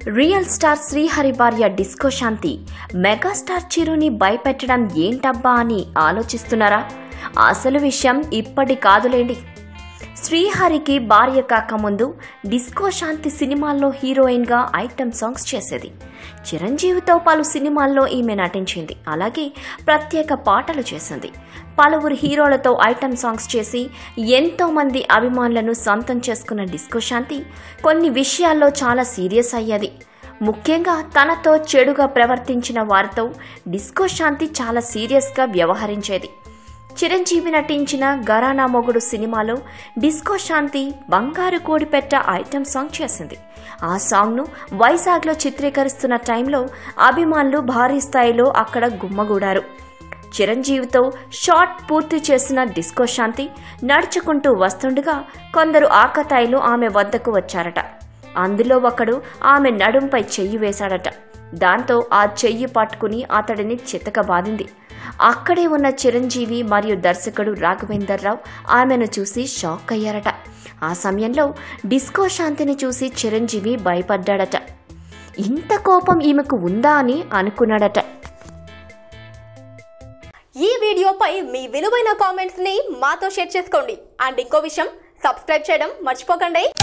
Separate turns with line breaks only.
Real star Srihari భార్య disco శాంతి megastar చిరుని భయపెట్టడం ఏంటబ్బా అని ఆలోచిస్తున్నారా? అసలు విషయం ఇప్పటి కాదులేండి. శ్రీహరికి భార్య కాకముందు డిస్కో శాంతి సినిమాల్లో హీరోయిన్గా ఐటమ్ సాంగ్స్ చేసేది. చిరంజీవితో పలు సినిమాల్లో ఈమె నటించింది. అలాగే ప్రత్యేక పాటలు చేసింది. పలువురు హీరోలతో ఐటమ్ సాంగ్స్ చేసి ఎంతో మంది అభిమానులను సొంతం చేసుకున్న డిస్కో శాంతి కొన్ని విషయాల్లో చాలా సీరియస్ అయ్యేది. ముఖ్యంగా తనతో చెడుగా ప్రవర్తించిన వారితో డిస్కో శాంతి చాలా సీరియస్గా వ్యవహరించేది. చిరంజీవి నటించిన ఘరానా మొగుడు సినిమాలో డిస్కో శాంతి బంగారు కోడిపెట్ట ఐటమ్ సాంగ్ చేసింది. ఆ సాంగ్ను వైజాగ్లో చిత్రీకరిస్తున్న టైంలో అభిమానులు భారీ స్థాయిలో అక్కడ గుమ్మగూడారు. చిరంజీవితో షాట్ పూర్తి చేసిన డిస్కో శాంతి నడుచుకుంటూ వస్తుండగా కొందరు ఆకతాయిలు ఆమె వద్దకు వచ్చారట. అందులో ఒకడు ఆమె నడుంపై చెయ్యి వేశాడట. దాంతో ఆ చెయ్యి పట్టుకుని అతడిని చితకబాదింది. అక్కడే ఉన్న చిరంజీవి మరియు దర్శకుడు రాఘవేందర్ రావు ఆమెను చూసి షాక్ అయ్యారట. ఆ సమయంలో డిస్కో శాంతిని చూసి చిరంజీవి భయపడ్డాడట. ఇంత కోపం ఈమెకు ఉందా అని అనుకున్నాడట.
ఈ వీడియోపై మీ విలువైన కామెంట్స్ ని మాతో షేర్ చేసుకోండి. అండ్ ఇంకో విషయం, సబ్స్క్రైబ్ చేయడం మర్చిపోకండి.